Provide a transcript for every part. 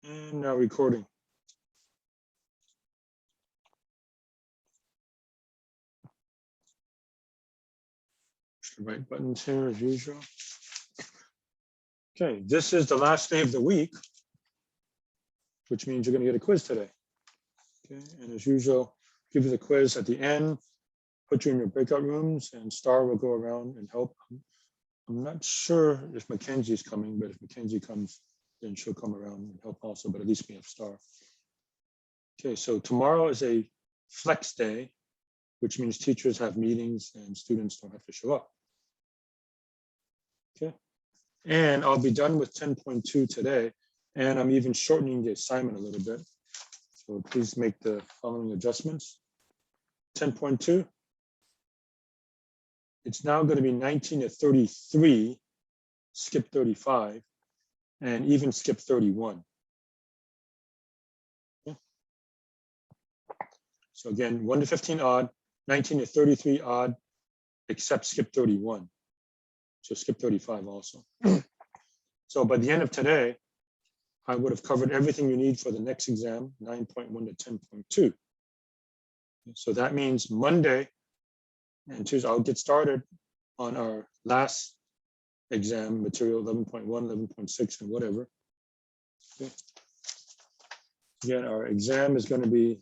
And now recording. Push the right buttons here as usual. Okay, this is the last day of the week, which means you're going to get a quiz today. Okay, and as usual, give you the quiz at the end, put you in your breakout rooms, and Star will go around and help. I'm not sure if Mackenzie's coming, but if Mackenzie comes, then she'll come around and help also, but at least we have Star. Okay, so tomorrow is a flex day, which means teachers have meetings and students don't have to show up. Okay, and I'll be done with 10.2 today, and I'm even shortening the assignment a little bit. So please make the following adjustments. 10.2, it's now going to be 19 to 33, skip 35, and even skip 31. Okay. So again, 1 to 15 odd, 19 to 33 odd, except skip 31. So skip 35 also. So by the end of today, I would have covered everything you need for the next exam, 9.1 to 10.2. So that means Monday and Tuesday, I'll get started on our last exam material, 11.1, 11.6, and whatever. Okay. Again, our exam is going to be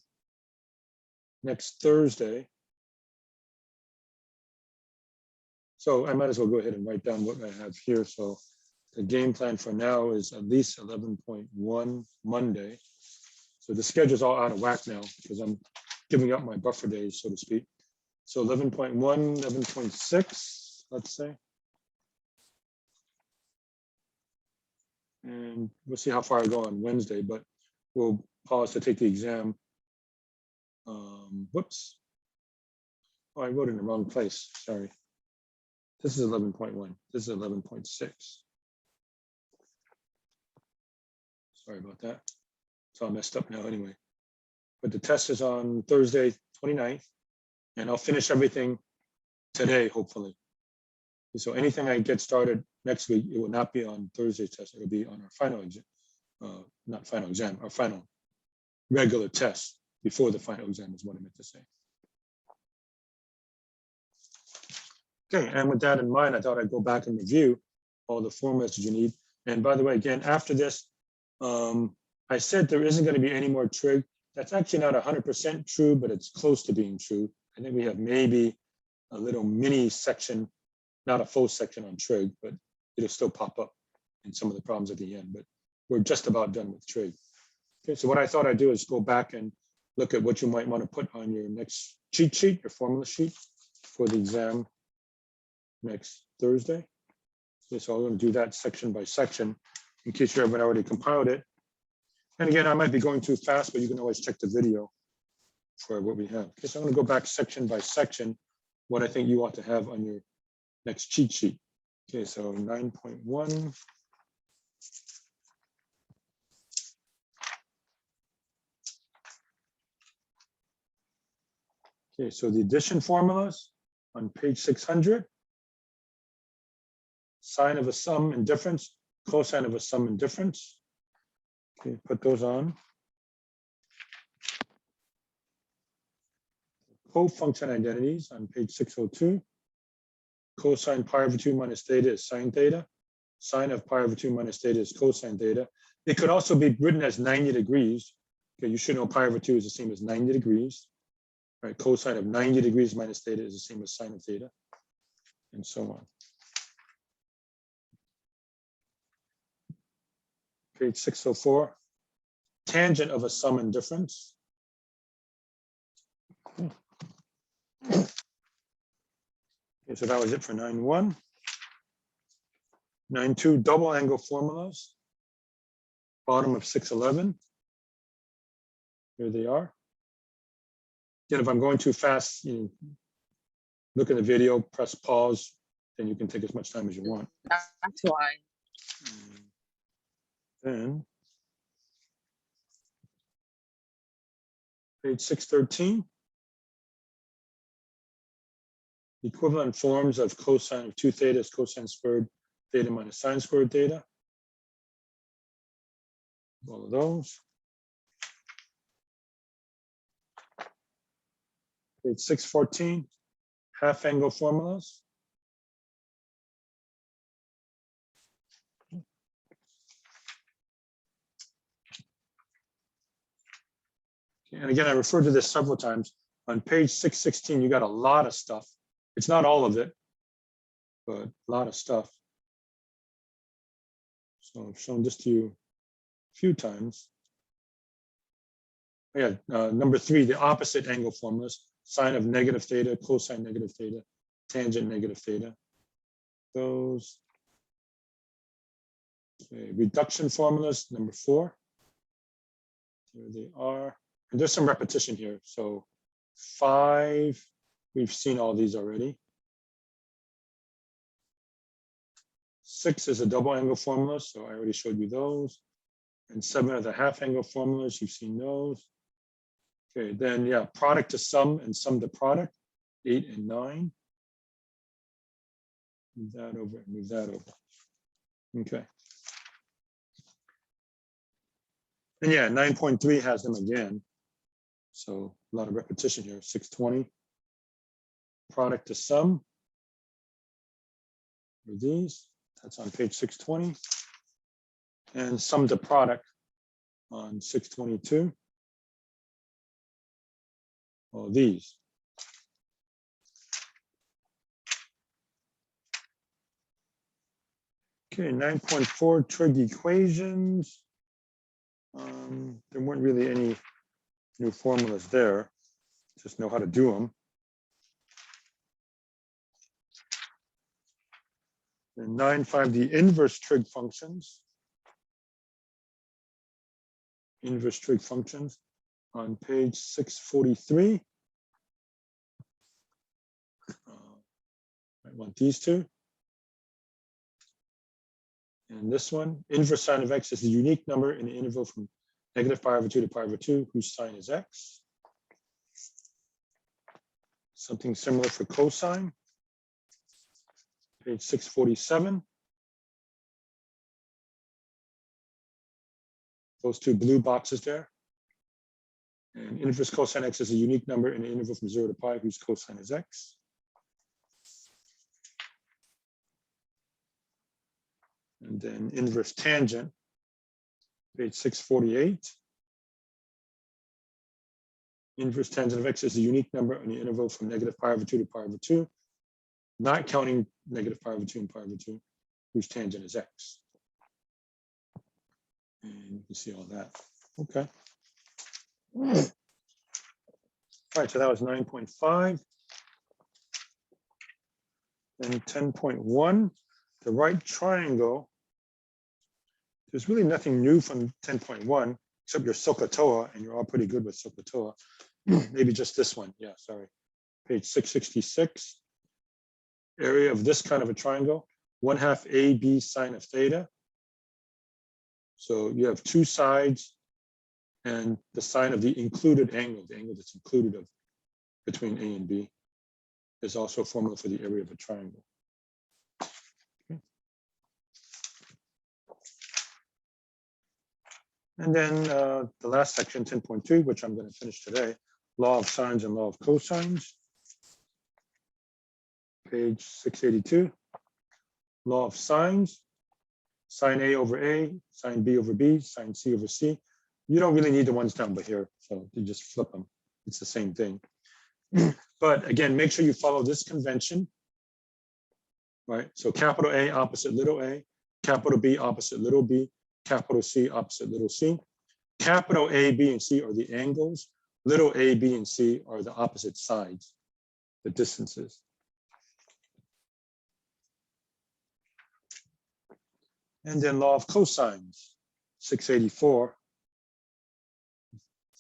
next Thursday. So I might as well go ahead and write down what I have here. So the game plan for now is at least 11.1 Monday. So the schedule's all out of whack now because I'm giving up my buffer days, so to speak. So 11.1, 11.6, let's say. And we'll see how far I go on Wednesday, but we'll pause to take the exam. Whoops. Oh, I wrote it in the wrong place, sorry. This is 11.1, this is 11.6. Sorry about that. It's all messed up now anyway. But the test is on Thursday, 29th, and I'll finish everything today, hopefully. So anything I get started next week, it will not be on Thursday's test. It'll be on our final exam, not final exam, our final regular test before the final exam is what I meant to say. Okay, and with that in mind, I thought I'd go back and review all the formats you need. And by the way, again, after this, I said there isn't going to be any more trig. That's actually not 100% true, but it's close to being true. I think we have maybe a little mini section, not a full section on trig, but it'll still pop up in some of the problems at the end, but we're just about done with trig. Okay, so what I thought I'd do is go back and look at what you might want to put on your next cheat sheet, your formula sheet for the exam next Thursday. Okay, so I'm going to do that section by section in case you haven't already compiled it. And again, I might be going too fast, but you can always check the video for what we have. Okay, so I'm going to go back section by section, what I think you ought to have on your next cheat sheet. Okay, so 9.1. Okay, so the addition formulas on page 600. Sine of a sum and difference, cosine of a sum and difference. Okay, put those on. Co-function identities on page 602. Cosine pi over 2 minus theta is sine theta. Sine of pi over 2 minus theta is cosine theta. It could also be written as 90 degrees. Okay, you should know pi over 2 is the same as 90 degrees. Right, cosine of 90 degrees minus theta is the same as sine of theta, and so on. Page 604, tangent of a sum and difference. Okay, so that was it for 9.1. 9.2, double angle formulas. Bottom of 611. Here they are. Again, if I'm going too fast, you look at the video, press pause, then you can take as much time as you want. That's why. Then page 613, equivalent forms of cosine of 2 theta is cosine squared theta minus sine squared theta. all of those. Page 614, half angle formulas. And again, I referred to this several times. On page 616, you got a lot of stuff. It's not all of it, but a lot of stuff. So I've shown this to you a few times. Yeah, number 3, the opposite angle formulas, sine of negative theta, cosine negative theta, tangent negative theta. Those. Okay, reduction formulas, number 4. Here they are. And there's some repetition here. So 5, we've seen all these already. 6 is a double angle formula, so I already showed you those. And 7 are the half angle formulas, you've seen those. Okay, then yeah, product to sum and sum to product, 8 and 9. Move that over, move that over. Okay. And yeah, 9.3 has them again. So a lot of repetition here, 620. Product to sum are these. That's on page 620. And sum to product on 622. All these. Okay, 9.4 trig equations. There weren't really any new formulas there. Just know how to do them. And 9.5, the inverse trig functions. Inverse trig functions on page 643. I want these two. And this one, inverse sine of x is the unique number in the interval from negative pi over 2 to pi over 2, whose sine is x. Something similar for cosine. Page 647. Those two blue boxes there. And inverse cosine x is a unique number in the interval from 0 to pi, whose cosine is x. And then inverse tangent, page 648. Inverse tangent of x is a unique number in the interval from negative pi over 2 to pi over 2, not counting negative pi over 2 and pi over 2, whose tangent is x. And you can see all that. Okay. All right, so that was 9.5. And 10.1, the right triangle. There's really nothing new from 10.1, except your SOHCAHTOA, and you're all pretty good with SOHCAHTOA. Maybe just this one. Yeah, sorry. Page 666. Area of this kind of a triangle, 1/2 AB sine of theta. So you have two sides and the sine of the included angle, the angle that's included of between A and B, is also a formula for the area of a triangle. Okay. And then the last section, 10.2, which I'm going to finish today, Law of Sines and Law of Cosines. Page 682. Law of Sines, sine A over A, sine B over B, sine C over C. You don't really need the ones down by here, so you just flip them. It's the same thing. But again, make sure you follow this convention, right? So capital A opposite little a, capital B opposite little b, capital C opposite little c. Capital A, B, and C are the angles. Little a, B, and C are the opposite sides, the distances. And then law of cosines, 684.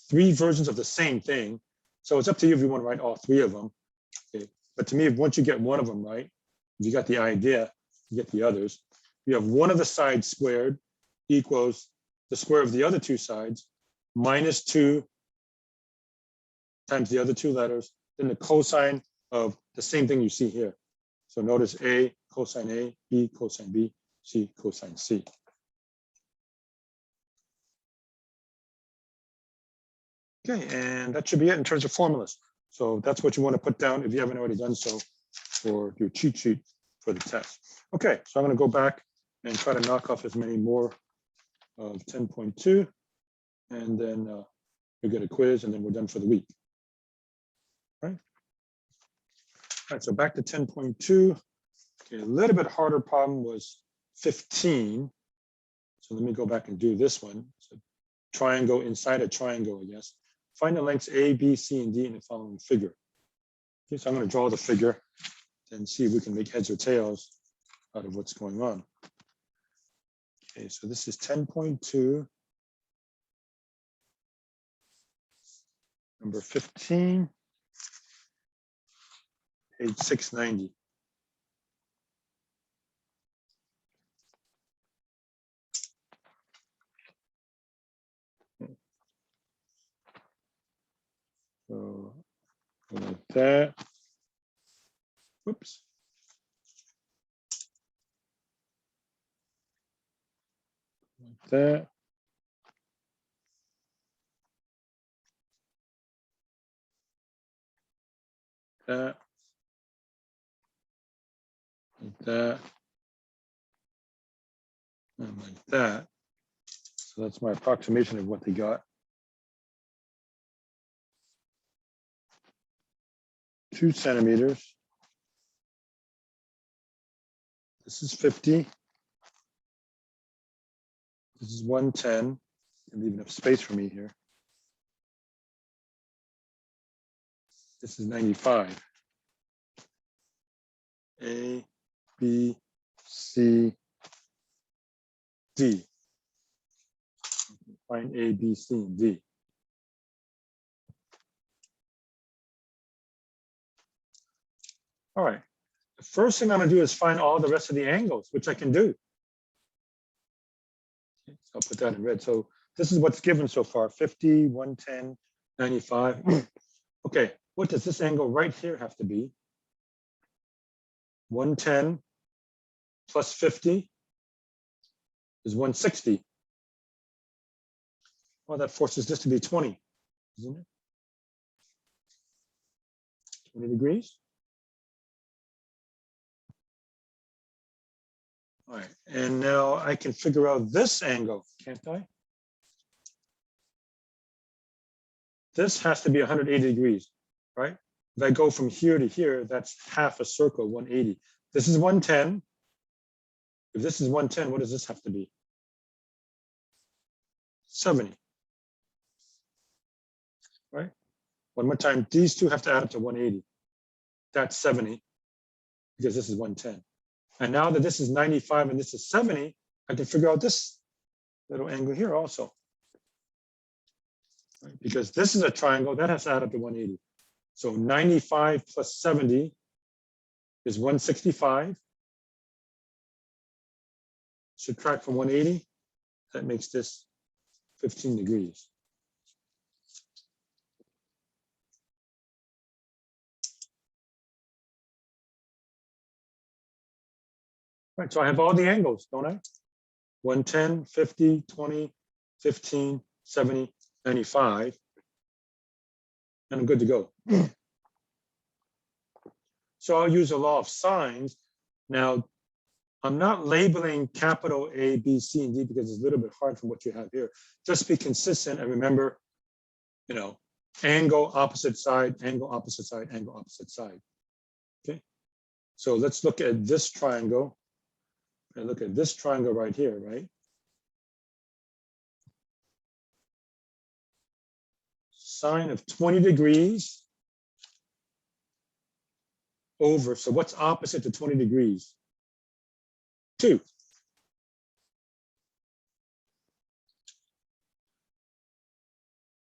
3 versions of the same thing. So it's up to you if you want to write all 3 of them. Okay. But to me, once you get one of them right, if you got the idea, you get the others. You have one of the sides squared equals the square of the other 2 sides minus 2 times the other 2 letters, then the cosine of the same thing you see here. So notice A, cosine A, B, cosine B, C, cosine C. Okay, and that should be it in terms of formulas. So that's what you want to put down if you haven't already done so for your cheat sheet for the test. Okay, so I'm going to go back and try to knock off as many more of 10.2, and then we get a quiz, and then we're done for the week. All right, so back to 10.2. Okay, a little bit harder problem was 15. So let me go back and do this one. So triangle inside a triangle, I guess. Find the lengths A, B, C, and D in the following figure. Okay, so I'm going to draw the figure and see if we can make heads or tails out of what's going on. Okay, so this is 10.2. Number 15, page 690. So like that. Whoops. Like that. That. Like that. And like that. So that's my approximation of what they got. 2 centimeters. This is 50. This is 110. And leave enough space for me here. This is 95. A, B, C, D. Find A, B, C, and D. All right. The first thing I'm going to do is find all the rest of the angles, which I can do. Okay, so I'll put that in red. So this is what's given so far, 50, 110, 95. Okay, what does this angle right here have to be? 110 plus 50 is 160. Well, that forces this to be 20, isn't it? 20 degrees. All right, and now I can figure out this angle, can't I? This has to be 180 degrees, right? If I go from here to here, that's half a circle, 180. This is 110. If this is 110, what does this have to be? 70, right? One more time, these two have to add up to 180. That's 70, because this is 110. And now that this is 95 and this is 70, I can figure out this little angle here also. Right? Because this is a triangle, that has to add up to 180. So 95 plus 70 is 165. Subtract from 180, that makes this 15 degrees. Right, so I have all the angles, don't I? 110, 50, 20, 15, 70, 95. And I'm good to go. So I'll use the law of sines. Now, I'm not labeling capital A, B, C, and D because it's a little bit hard from what you have here. Just be consistent and remember, you know, angle, opposite side, angle, opposite side, angle, opposite side. Okay. So let's look at this triangle. And look at this triangle right here, right? Sine of 20 degrees over, so what's opposite to 20 degrees? 2.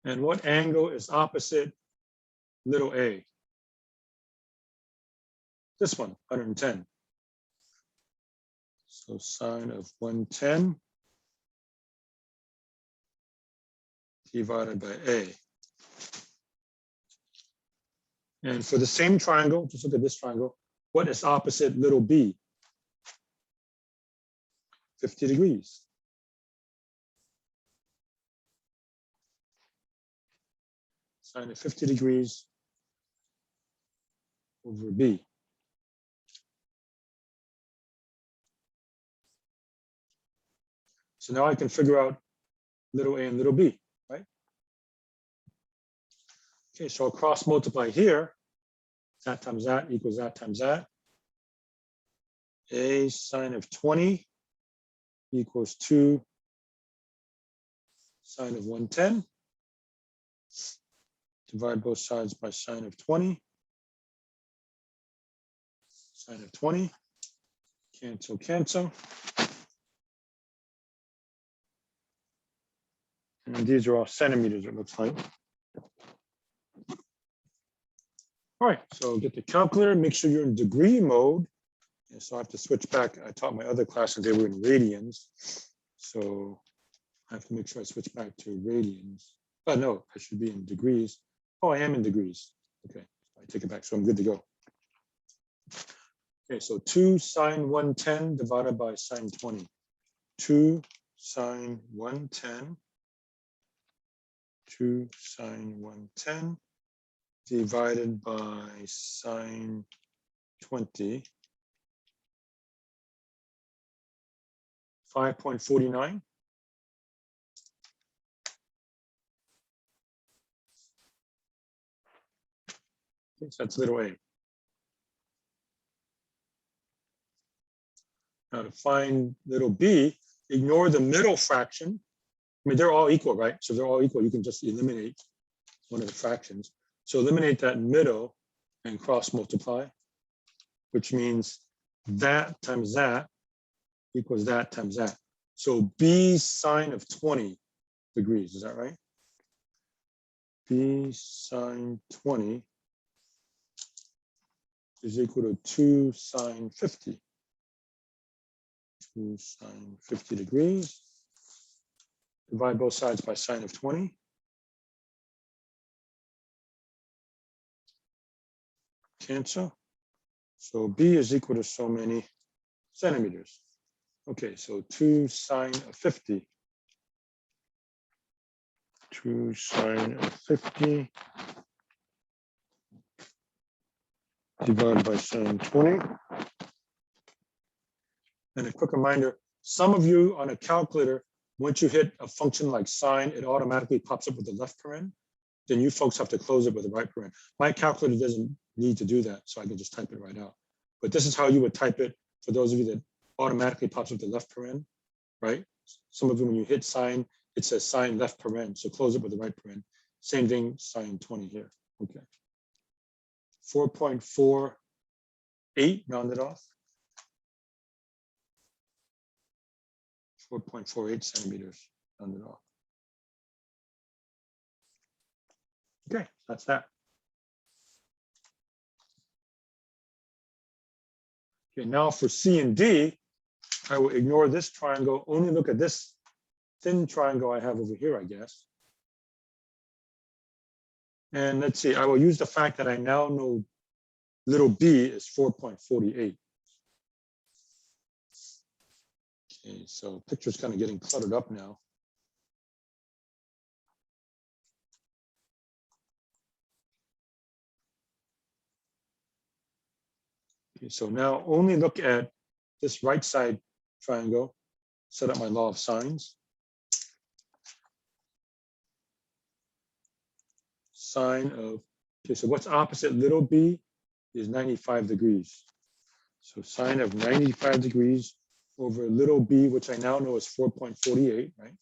And what angle is opposite little a? This one, 110. So sine of 110 divided by a. And for the same triangle, just look at this triangle, what is opposite little b? 50 degrees. sine of 50 degrees over B. So now I can figure out little a and little b, right? Okay, so I'll cross multiply here. That times that equals that times that. A sine of 20 equals 2 sine of 110. Divide both sides by sine of 20. Sine of 20. Cancel, cancel. And these are all centimeters, it looks like. All right, so get the calculator, make sure you're in degree mode. And so I have to switch back. I taught my other class and they were in radians. So I have to make sure I switch back to radians. Oh, no, I should be in degrees. Oh, I am in degrees. Okay, I take it back, so I'm good to go. Okay, so 2 sine 110 divided by sine 20. 2 sine 110. 2 sine 110 divided by sine 20. 5.49. Okay, so that's little a. Now to find little b, ignore the middle fraction. I mean, they're all equal, right? So they're all equal. You can just eliminate one of the fractions. So eliminate that middle and cross multiply, which means that times that equals that times that. So b sine of 20 degrees, is that right? B sine 20 is equal to 2 sine 50. 2 sine 50 degrees. Divide both sides by sine of 20. Cancel. So B is equal to so many centimeters. Okay, so 2 sine of 50. 2 sine of 50 divided by sine 20. And a quick reminder, some of you on a calculator, once you hit a function like sine, it automatically pops up with the left paren. Then you folks have to close it with the right paren. My calculator doesn't need to do that, so I can just type it right out. But this is how you would type it for those of you that automatically pops up the left paren, right? Some of you, when you hit sine, it says sine left paren, so close it with the right paren. Same thing, sine 20 here, okay. 4.48 rounded off. 4.48 centimeters rounded off. Okay, that's that. Okay, now for C and D, I will ignore this triangle, only look at this thin triangle I have over here, I guess. And let's see, I will use the fact that I now know little b is 4.48. Okay, so picture's kind of getting cluttered up now. Okay, so now only look at this right side triangle, set up my law of sines. Sine of, okay, so what's opposite little b is 95 degrees. So sine of 95 degrees over little b, which I now know is 4.48, right?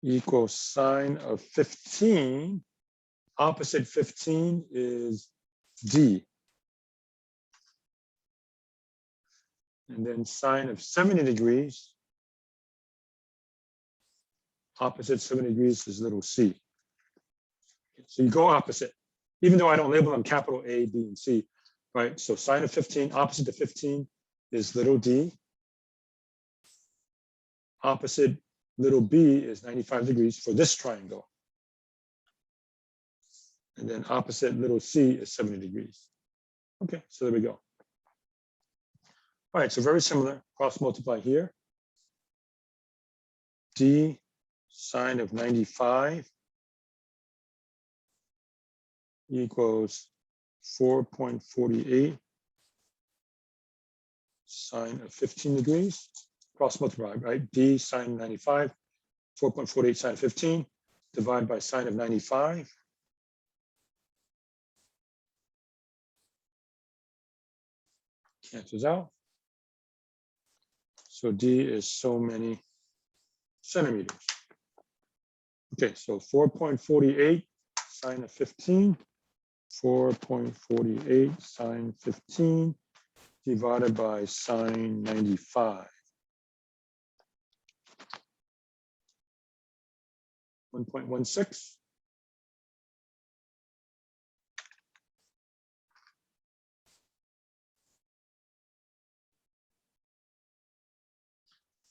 Equals sine of 15. Opposite 15 is d. And then sine of 70 degrees. Opposite 70 degrees is little c. So you go opposite, even though I don't label them capital A, B, and C, right? So sine of 15, opposite to 15 is little d. Opposite little b is 95 degrees for this triangle. And then opposite little c is 70 degrees. Okay, so there we go. All right, so very similar, cross multiply here. D sine of 95 equals 4.48 sine of 15 degrees. Cross multiply, right? D sine 95, 4.48 sine of 15, divided by sine of 95. Cancels out. So D is so many centimeters. Okay, so 4.48 sine of 15, 4.48 sine 15 divided by sine 95. 1.16.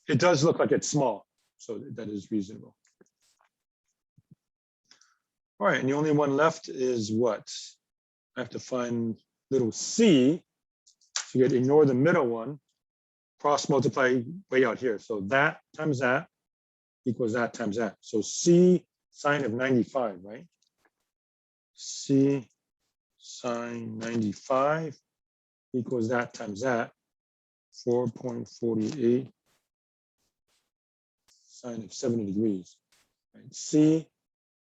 It does look like it's small, so that is reasonable. All right, and the only one left is what? I have to find little c. So you got to ignore the middle one, cross multiply way out here. So that times that equals that times that. So c sine of 95, right? C sine 95 equals that times that, 4.48 sine of 70 degrees. Right? C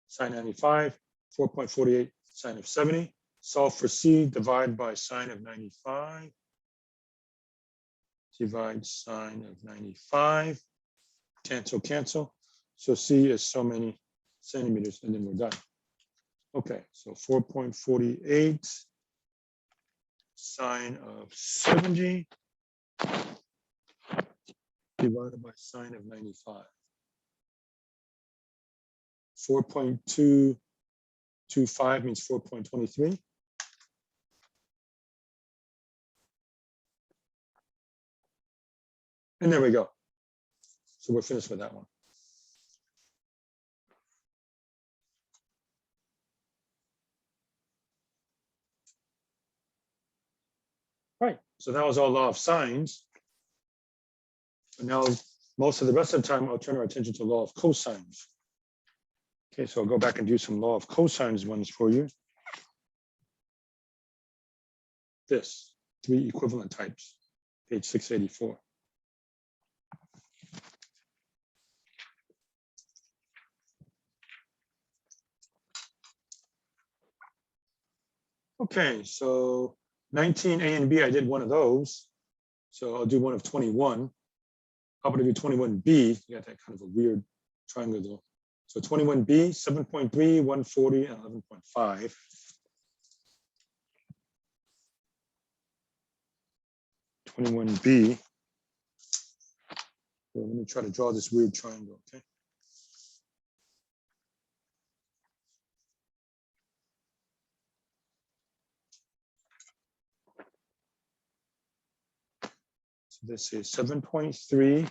sine 95, 4.48 sine of 70. Solve for c, divide by sine of 95. Divide sine of 95. Cancel, cancel. So c is so many centimeters, and then we're done. Okay, so 4.48 sine of 70 divided by sine of 95. 4.225 means 4.23. And there we go. So we're finished with that one. Right, so that was all law of sines. And now, most of the rest of the time, I'll turn our attention to law of cosines. Okay, so I'll go back and do some law of cosines ones for you. This, 3 equivalent types, page 684. Okay, so 19A and B, I did one of those. So I'll do one of 21. How about I do 21B? You got that kind of a weird triangle though. So 21B, 7.3, 140, and 11.5. B. So let me try to draw this weird triangle, okay? So this is 7.3,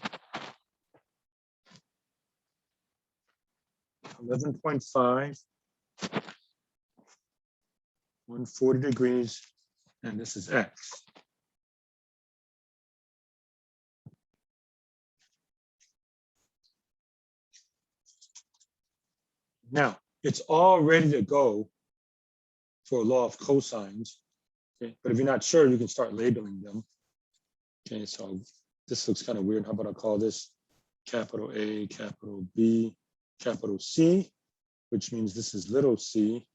11.5, 140 degrees, and this is X. Now, it's all ready to go for law of cosines. Okay? But if you're not sure, you can start labeling them. Okay, so this looks kind of weird. How about I call this capital A, capital B, capital C, which means this is little c,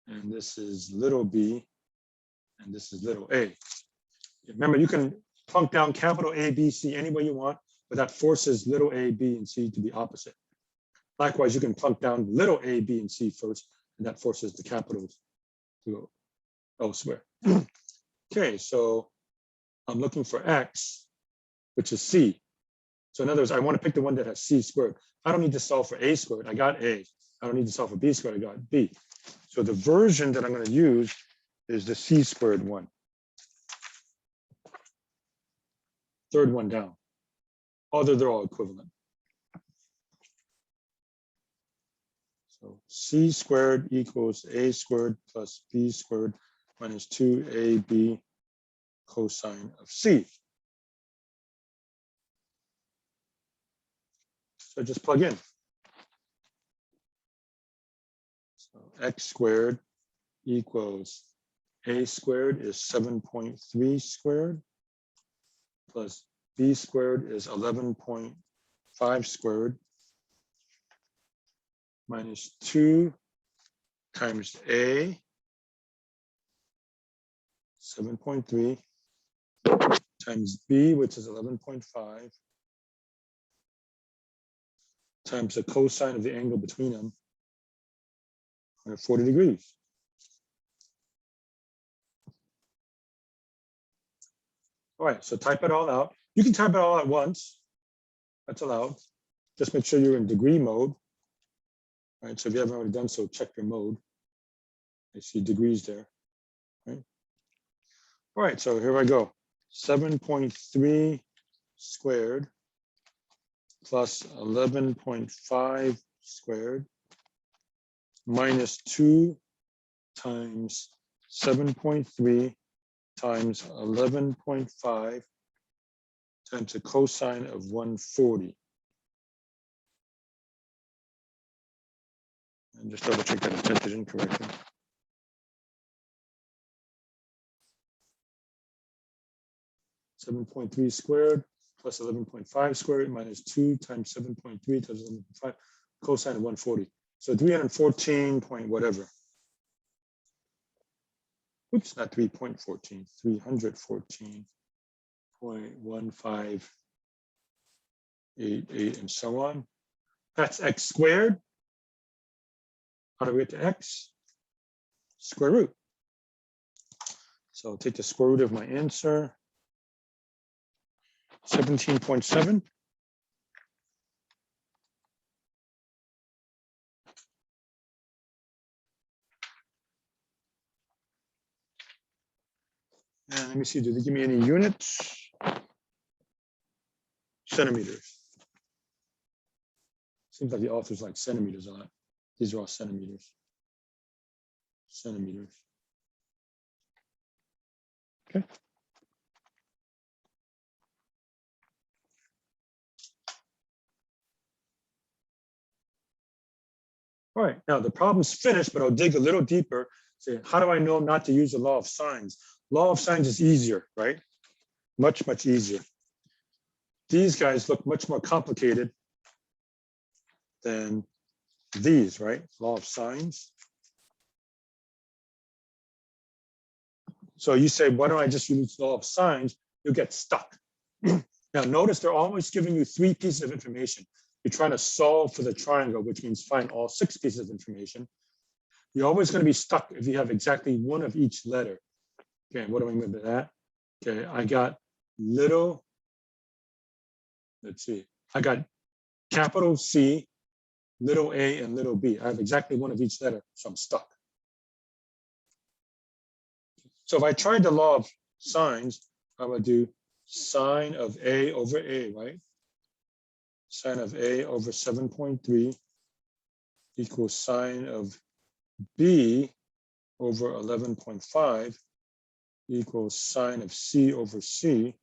and this is little b, and this is little a. Remember, you can plunk down capital A, B, C any way you want, but that forces little a, B, and C to be opposite. Likewise, you can plunk down little a, B, and C first, and that forces the capitals to go elsewhere. Okay, so I'm looking for X, which is C. So in other words, I want to pick the one that has C squared. I don't need to solve for A squared. I got A. I don't need to solve for B squared. I got B. So the version that I'm going to use is the C squared one. Third one down. Although they're all equivalent. So C squared equals A squared plus B squared minus 2AB cosine of C. So just plug in. So x squared equals a squared is 7.3 squared plus b squared is 11.5 squared minus 2 times a 7.3 times b, which is 11.5, times the cosine of the angle between them, 140 degrees. All right, so type it all out. You can type it all at once. That's allowed. Just make sure you're in degree mode. All right, so if you haven't already done so, check your mode. I see degrees there. Right. All right, so here I go. 7.3 squared plus 11.5 squared minus 2 times 7.3 times 11.5 times the cosine of 140. And just double check that I typed it incorrectly. (7.3 squared plus 11.5 squared minus 2 times 7.3 times 11.5 cosine of 140. So 314 point whatever. Oops, not 3.14, 314.1588 and so on. That's x squared. How do we get to x? Square root. So I'll take the square root of my answer. 17.7. And let me see, do they give me any units? Centimeters. Seems like the authors like centimeters a lot. These are all centimeters. Centimeters. Okay. All right, now the problem's finished, but I'll dig a little deeper. Say, how do I know not to use the law of sines? Law of sines is easier, right? Much, much easier. These guys look much more complicated than these, right? Law of sines. So you say, why don't I just use law of sines? You'll get stuck. Now notice they're always giving you 3 pieces of information. You're trying to solve for the triangle, which means find all 6 pieces of information. You're always going to be stuck if you have exactly one of each letter. Okay, what do I mean by that? Okay, I got little, let's see, I got capital C, little a, and little b. I have exactly one of each letter, so I'm stuck. So if I tried the law of sines, I would do sine of a over a, right? Sine of a over 7.3 equals sine of b over 11.5 equals sine of c over c.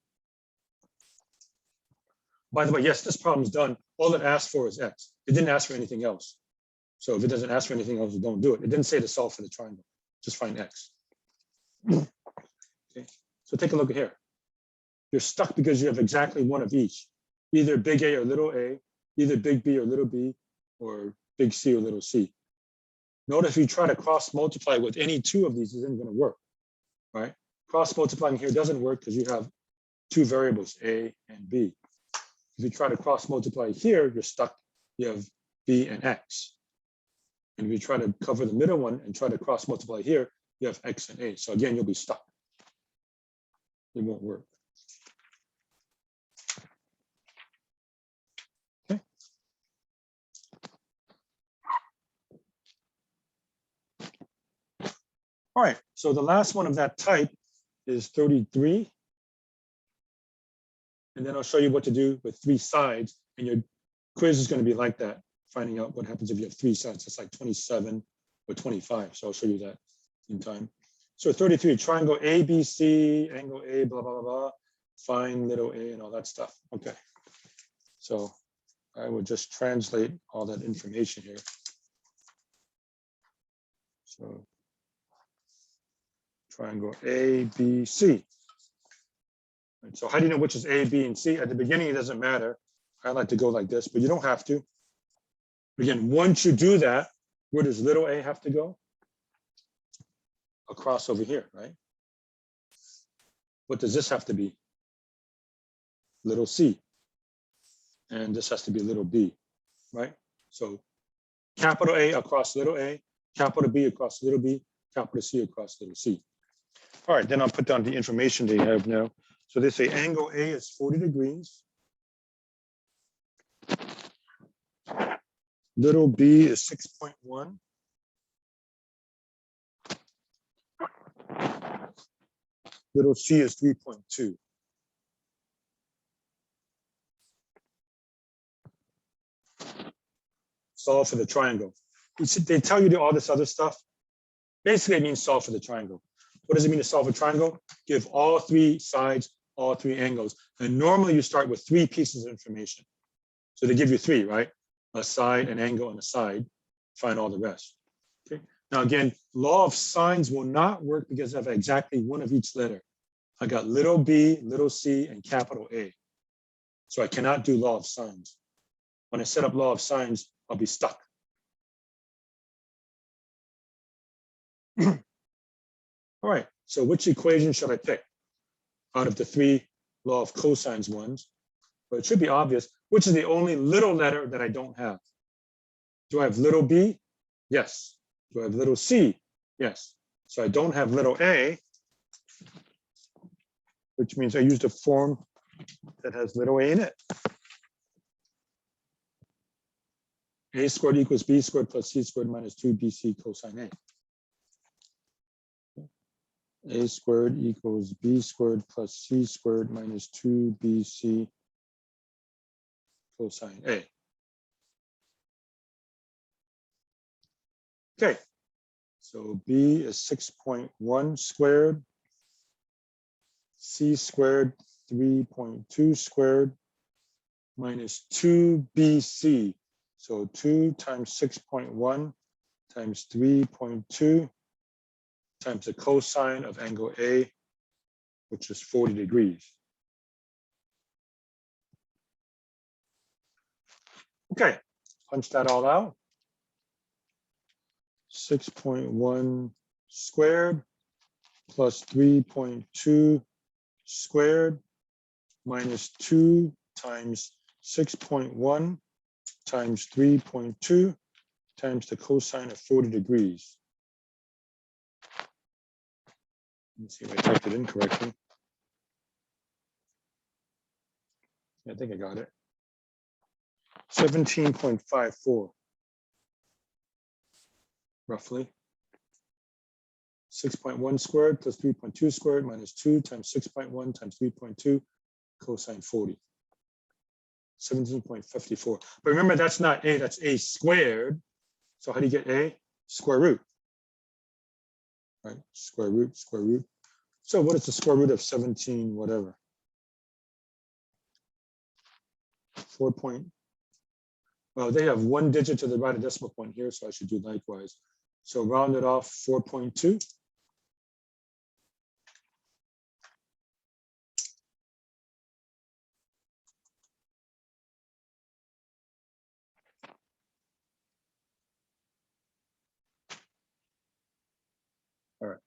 By the way, yes, this problem's done. All it asked for is x. It didn't ask for anything else. So if it doesn't ask for anything else, don't do it. It didn't say to solve for the triangle. Just find x. Okay, so take a look at here. You're stuck because you have exactly one of each. Either big A or little a, either big B or little b, or big C or little c. Notice if you try to cross multiply with any 2 of these, it isn't going to work, right? Cross multiplying here doesn't work because you have 2 variables, A and B. If you try to cross multiply here, you're stuck. You have B and X. And if you try to cover the middle one and try to cross multiply here, you have X and A. So again, you'll be stuck. It won't work. Okay. All right, so the last one of that type is 33. And then I'll show you what to do with 3 sides. And your quiz is going to be like that, finding out what happens if you have 3 sides. It's like 27 or 25. So I'll show you that in time. So 33, triangle ABC, angle A, blah, blah, blah, blah. Find little a and all that stuff. Okay. So I will just translate all that information here. So triangle A, B, C. And so how do you know which is A, B, and C? At the beginning, it doesn't matter. I like to go like this, but you don't have to. Again, once you do that, where does little a have to go? Across over here, right? What does this have to be? Little c. And this has to be little b, right? So capital A across little a, capital B across little b, capital C across little c. All right, then I'll put down the information they have now. So they say angle A is 40 degrees. Little b is 6.1. Little c is 3.2. Solve for the triangle. They tell you all this other stuff. Basically, it means solve for the triangle. What does it mean to solve a triangle? Give all three sides, all three angles. And normally you start with three pieces of information. So they give you three, right? A side, an angle, and a side. Find all the rest. Okay. Now again, law of sines will not work because I have exactly one of each letter. I got little b, little c, and capital A. So I cannot do law of sines. When I set up law of sines, I'll be stuck. All right, so which equation should I pick out of the three law of cosines ones? Well, it should be obvious. Which is the only little letter that I don't have? Do I have little b? Yes. Do I have little c? Yes. So I don't have little a, which means I used a form that has little a in it. A squared equals b squared plus c squared minus 2bc cosine a. A squared equals b squared plus c squared minus 2bc cosine A. Okay, so b is 6.1 squared, c squared 3.2 squared minus 2bc. So 2 times 6.1 times 3.2 times the cosine of angle A, which is 40 degrees. Okay, punch that all out. 6.1 squared plus 3.2 squared minus 2 times 6.1 times 3.2 times the cosine of 40 degrees. Let me see if I typed it incorrectly. I think I got it. 17.54, roughly. 6.1 squared plus 3.2 squared minus 2 times 6.1 times 3.2 cosine 40. 17.54. But remember, that's not a, that's a squared. So how do you get a? Square root. Right? Square root, square root. So what is the square root of 17 whatever? 4 point. Well, they have one digit to the right of decimal point here, so I should do likewise. So round it off 4.2. All right.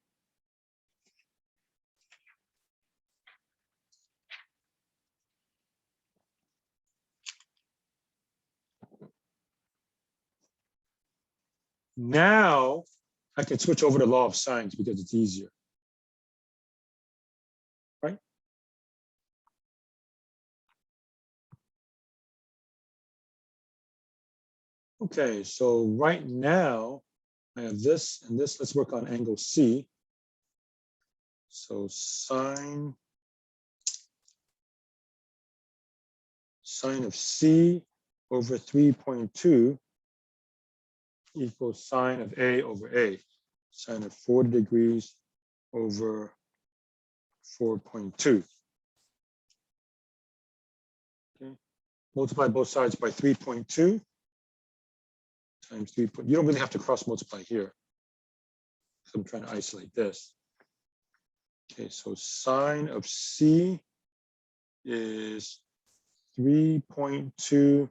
Now I can switch over to law of sines because it's easier. Right? Okay, so right now I have this and this. Let's work on angle C. So sine of C over 3.2 equals sine of A over A. Sine of 40 degrees over 4.2. Okay. multiply both sides by 3.2 times 3. You don't really have to cross multiply here. I'm trying to isolate this. Okay, so sine of C is 3.2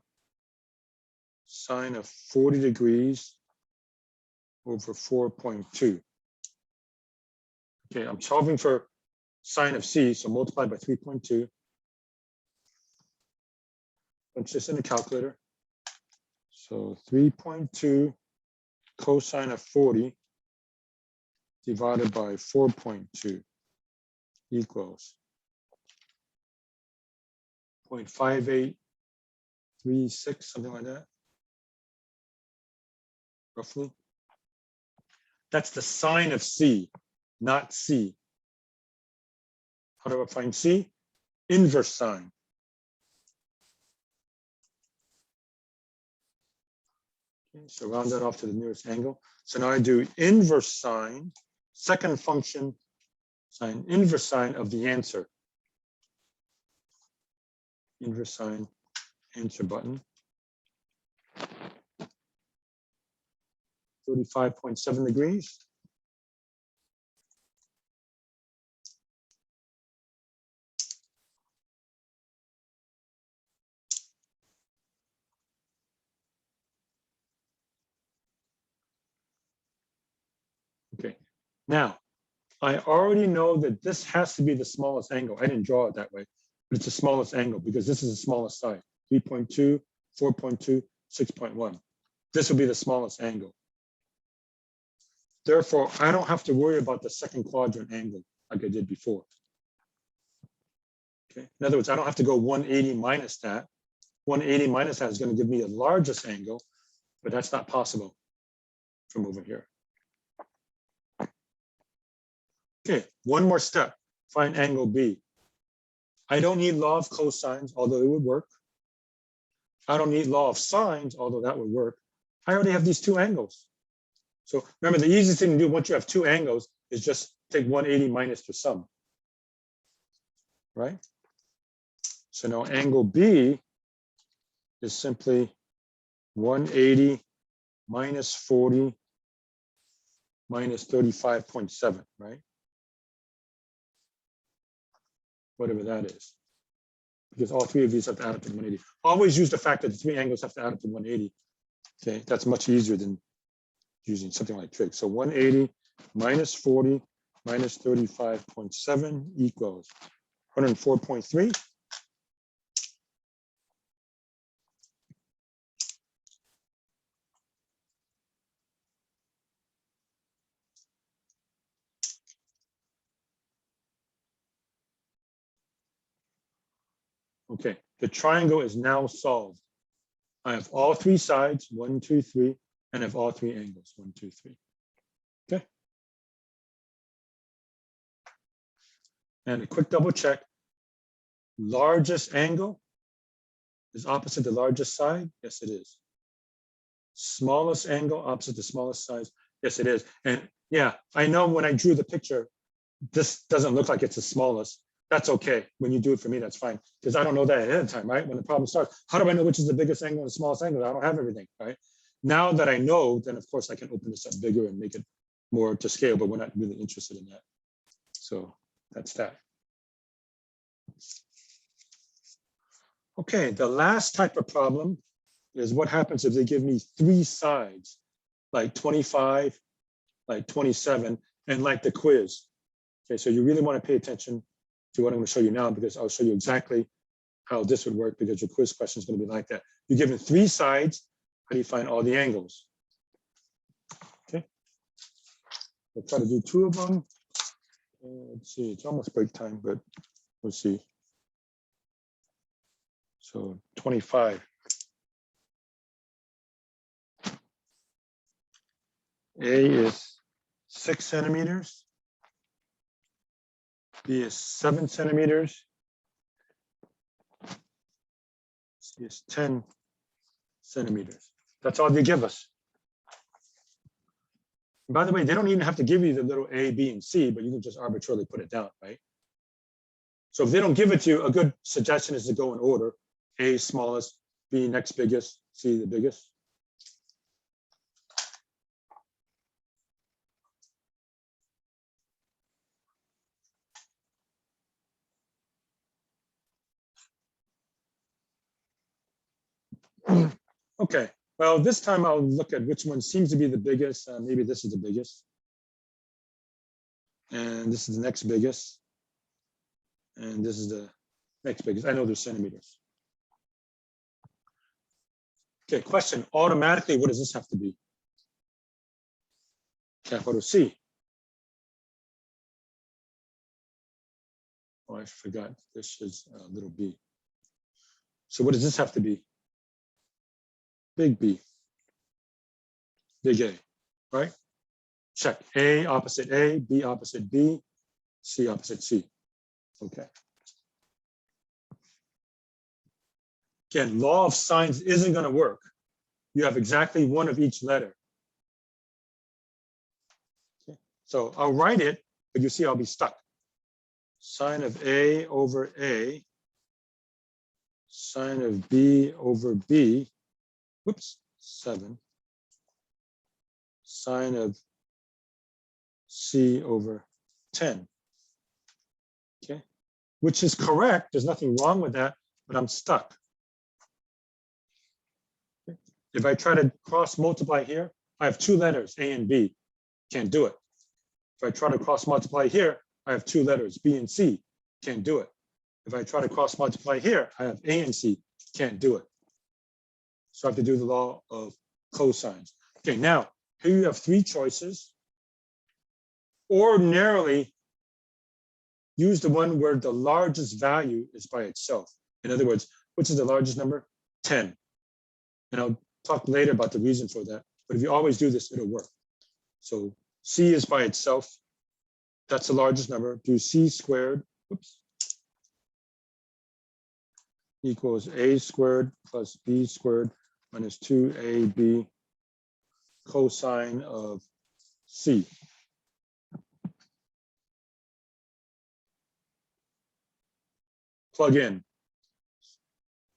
sine of 40 degrees over 4.2. Okay, I'm solving for sine of C, so multiply by 3.2. Punch this in the calculator. So 3.2 cosine of 40 divided by 4.2 equals 0.5836, something like that, roughly. That's the sine of C, not C. How do I find C? Inverse sine. Okay, so round that off to the nearest angle. So now I do inverse sine, second function, sine inverse sine of the answer. Inverse sine, answer button. 35.7 degrees. Okay, now I already know that this has to be the smallest angle. I didn't draw it that way, but it's the smallest angle because this is the smallest side, 3.2, 4.2, 6.1. This will be the smallest angle. Therefore, I don't have to worry about the second quadrant angle like I did before. Okay. In other words, I don't have to go 180 minus that. 180 minus that is going to give me the largest angle, but that's not possible from over here. Okay, one more step. Find angle B. I don't need law of cosines, although it would work. I don't need law of sines, although that would work. I already have these two angles. So remember, the easiest thing to do once you have two angles is just take 180 minus the sum, right? So now angle B is simply 180 minus 40 minus 35.7, right? Whatever that is. Because all three of these have to add up to 180. Always use the fact that the three angles have to add up to 180. Okay, that's much easier than using something like trig. So 180 minus 40 minus 35.7 equals 104.3. Okay, the triangle is now solved. I have all three sides, 1, 2, 3, and I have all three angles, 1, 2, 3. Okay. And a quick double check. Largest angle is opposite the largest side. Yes, it is. Smallest angle opposite the smallest side. Yes, it is. And yeah, I know when I drew the picture, this doesn't look like it's the smallest. That's okay. When you do it for me, that's fine. Because I don't know that ahead of time, right? When the problem starts, how do I know which is the biggest angle and the smallest angle? I don't have everything, right? Now that I know, then of course I can open this up bigger and make it more to scale, but we're not really interested in that. So that's that. Okay, the last type of problem is what happens if they give me three sides, like 25, like 27, and like the quiz. Okay, so you really want to pay attention to what I'm going to show you now, because I'll show you exactly how this would work, because your quiz question is going to be like that. You're given three sides. How do you find all the angles? Okay, we'll try to do two of them. Let's see, it's almost break time, but we'll see. So 25. A is 6 centimeters. B is 7 centimeters. C is 10 centimeters. That's all they give us. And by the way, they don't even have to give you the little A, B, and C, but you can just arbitrarily put it down, right? So if they don't give it to you, a good suggestion is to go in order. A smallest, B next biggest, C the biggest. Okay, well, this time I'll look at which one seems to be the biggest. Maybe this is the biggest. And this is the next biggest. And this is the next biggest. I know they're centimeters. Okay, question. Automatically, what does this have to be? Capital C. Oh, I forgot. This is little b. So what does this have to be? Big B. Big A, right? Check. A opposite A, B opposite B, C opposite C. Okay. Again, law of sines isn't going to work. You have exactly one of each letter. Okay. So I'll write it, but you see I'll be stuck. Sine of A over A, sine of B over B, whoops, 7, sine of C over 10. Okay, which is correct. There's nothing wrong with that, but I'm stuck. Okay. If I try to cross multiply here, I have two letters, A and B. Can't do it. If I try to cross multiply here, I have two letters, B and C. Can't do it. If I try to cross multiply here, I have A and C. Can't do it. So I have to do the law of cosines. Okay, now here you have three choices. Ordinarily, use the one where the largest value is by itself. In other words, which is the largest number? 10. And I'll talk later about the reason for that. But if you always do this, it'll work. So C is by itself. That's the largest number. Do C squared, oops, equals A squared plus B squared minus 2AB cosine of C. Plug in.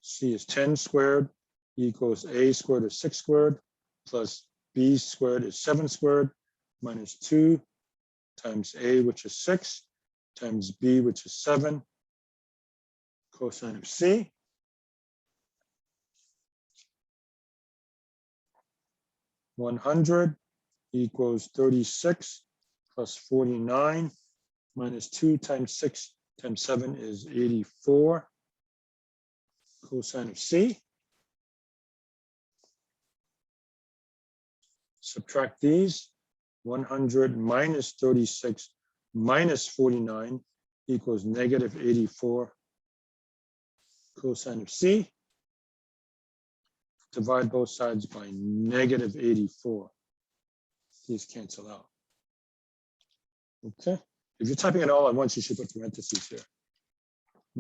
C is 10 squared equals A squared is 6 squared plus B squared is 7 squared minus 2 times A, which is 6, times B, which is 7, cosine of C. (100) equals 36 plus 49 minus 2 times 6 times 7 is 84, cosine of C. Subtract these. 100 minus 36 minus 49 equals negative 84, cosine of C. Divide both sides by negative 84. These cancel out. Okay. If you're typing it all at once, you should put parentheses here.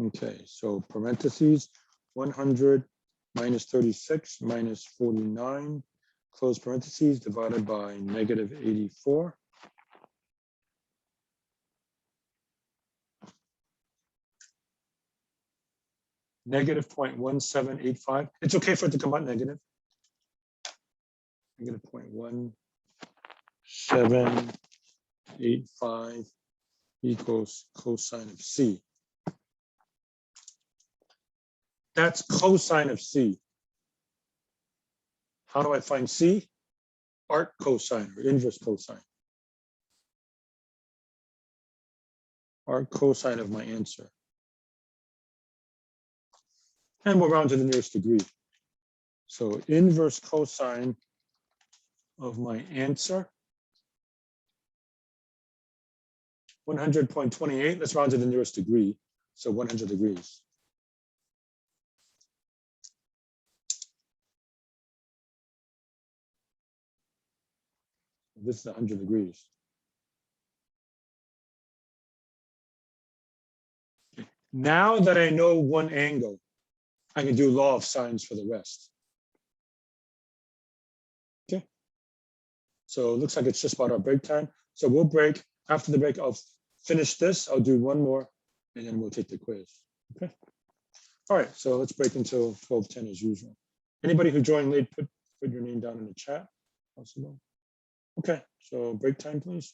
Okay, so parentheses, 100 minus 36 minus 49, close parentheses, divided by negative 84. Negative 0.1785. It's okay for it to come out negative. Negative 0.1785 equals cosine of C. That's cosine of C. How do I find C? Arc cosine or inverse cosine. Arc cosine of my answer. And we'll round to the nearest degree. So inverse cosine of my answer, 100.28. Let's round to the nearest degree. So 100 degrees. This is 100 degrees. Now that I know one angle, I can do law of sines for the rest. Okay. So it looks like it's just about our break time. So we'll break. After the break, I'll finish this. I'll do one more, and then we'll take the quiz. Okay. All right, so let's break until 12:10 as usual. Anybody who joined late, put your name down in the chat. Possible. Okay, so break time, please.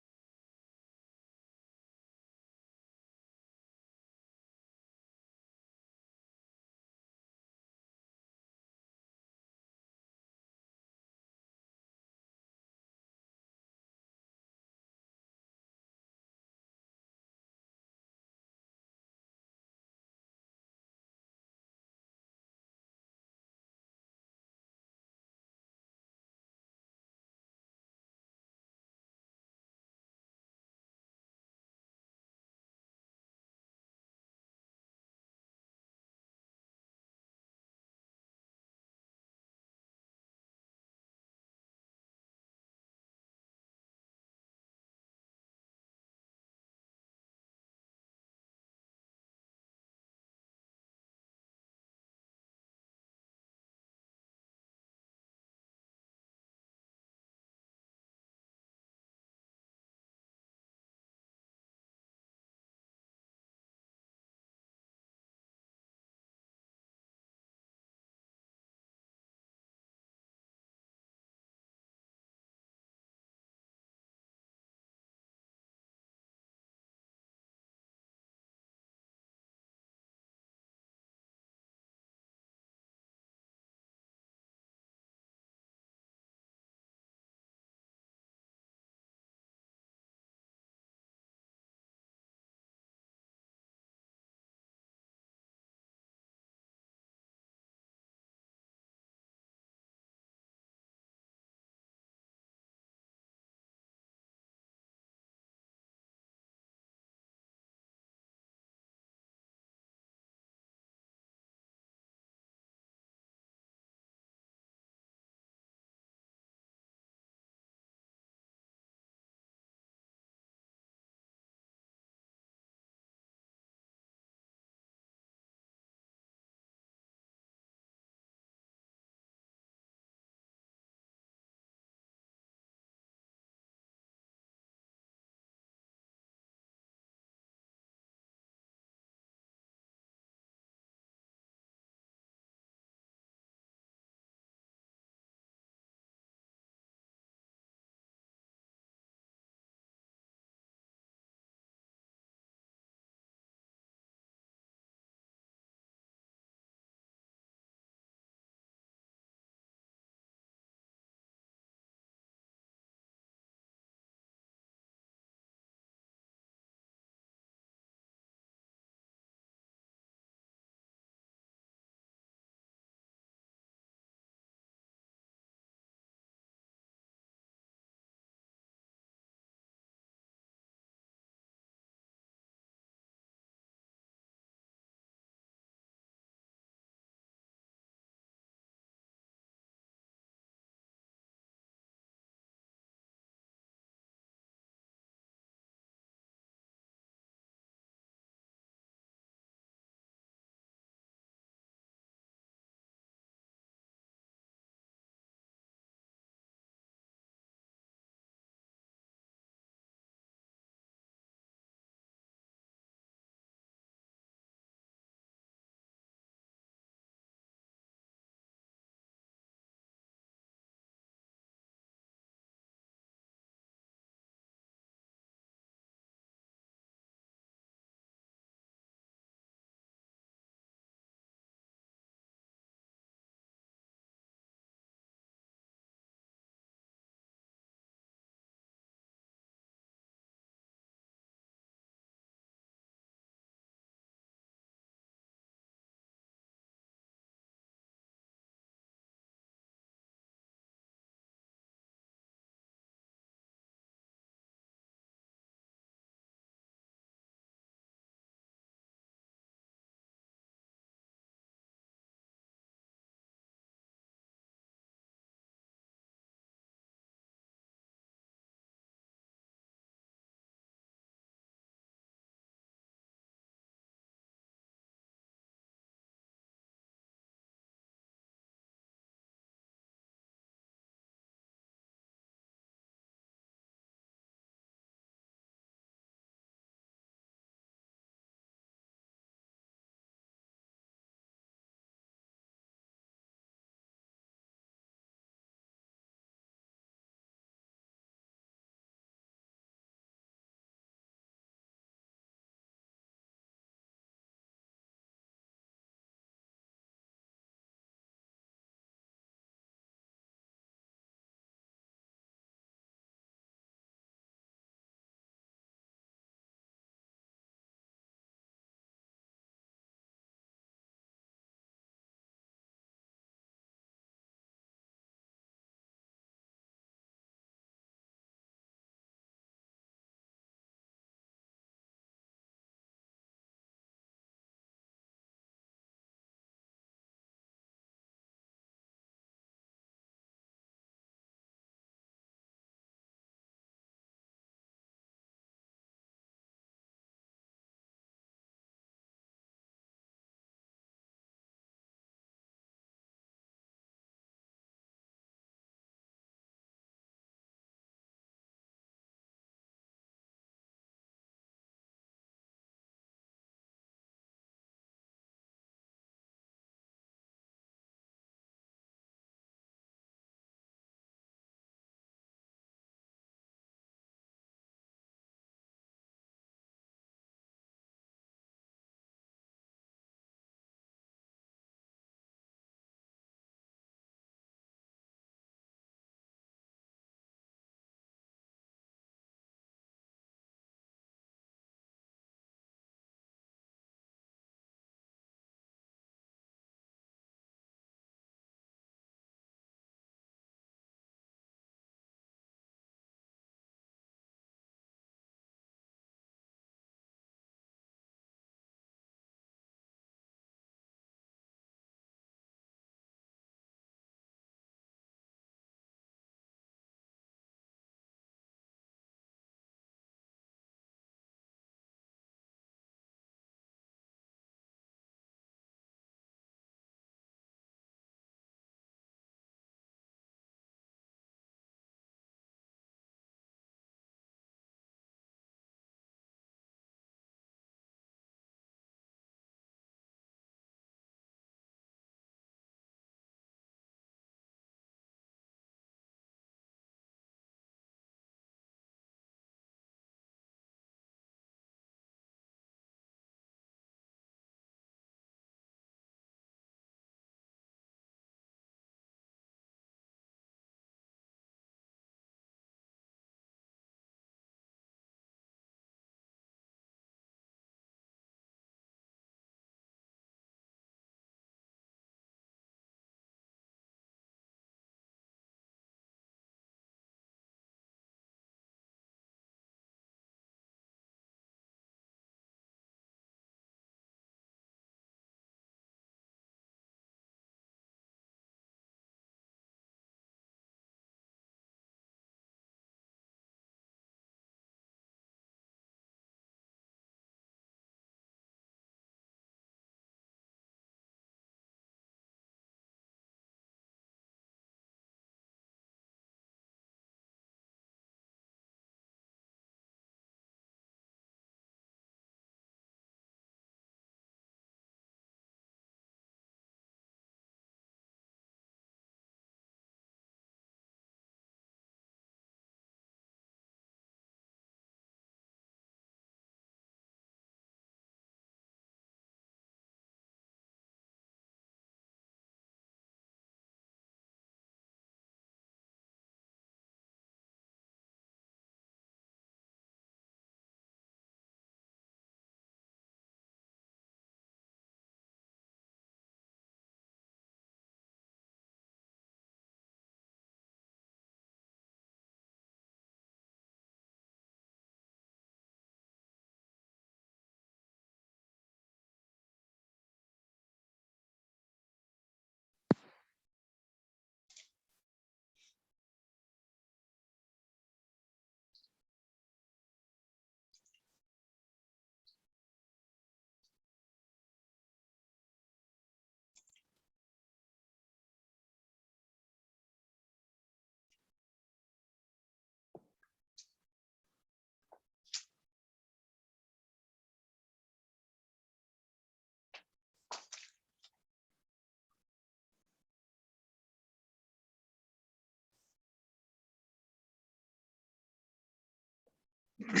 Okay,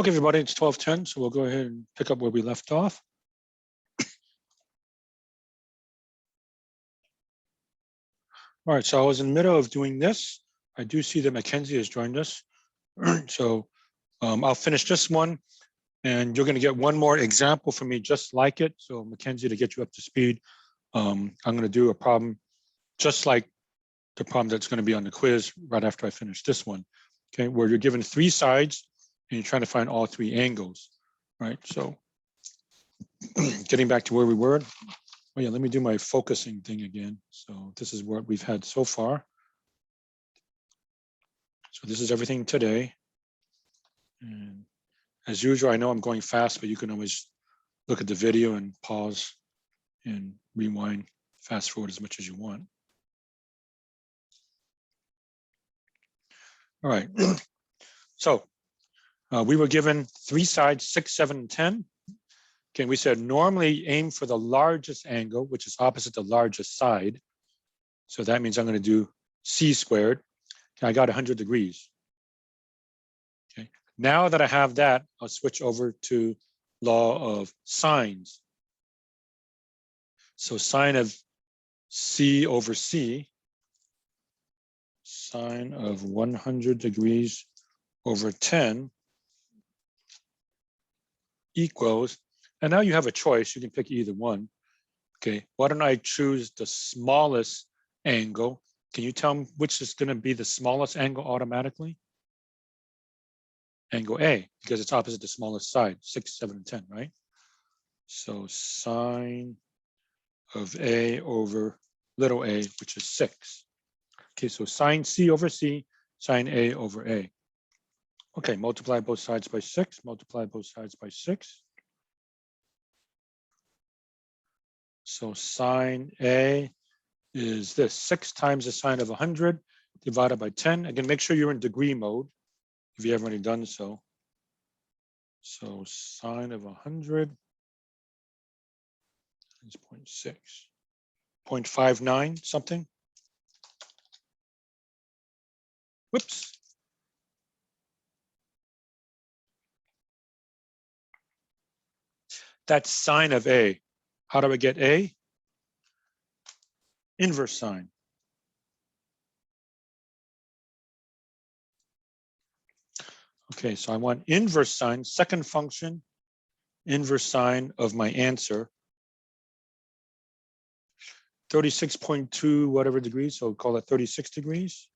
everybody, it's 12:10, so we'll go ahead and pick up where we left off. All right, so I was in the middle of doing this. I do see that Mackenzie has joined us. So I'll finish this one, and you're going to get one more example from me just like it. So Mackenzie, to get you up to speed, I'm going to do a problem just like the problem that's going to be on the quiz right after I finish this one, okay, where you're given 3 sides and you're trying to find all 3 angles, right? So getting back to where we were. Oh yeah, let me do my focusing thing again. So this is what we've had so far. So this is everything today. And as usual, I know I'm going fast, but you can always look at the video and pause and rewind, fast forward as much as you want. All right. So we were given 3 sides, 6, 7, and 10. Okay, we said normally aim for the largest angle, which is opposite the largest side. So that means I'm going to do c squared. Okay, I got 100 degrees. Okay, now that I have that, I'll switch over to law of sines. So sine of c over c, sine of 100 degrees over 10 equals, and now you have a choice. You can pick either one. Okay, why don't I choose the smallest angle? Can you tell me which is going to be the smallest angle automatically? Angle A, because it's opposite the smallest side, 6, 7, and 10, right? So sine of A over little a, which is 6. Okay, so sine C over C, sine A over A. Okay, multiply both sides by 6, multiply both sides by 6. So sine A is this, 6 times the sine of 100 divided by 10. Again, make sure you're in degree mode if you haven't already done so. So sine of 100 is 0.6, 0.59 something. Whoops. That's sine of A. How do I get A? Inverse sine. Okay, so I want inverse sine, second function, inverse sine of my answer. 36.2 whatever degrees, so call it 36 degrees.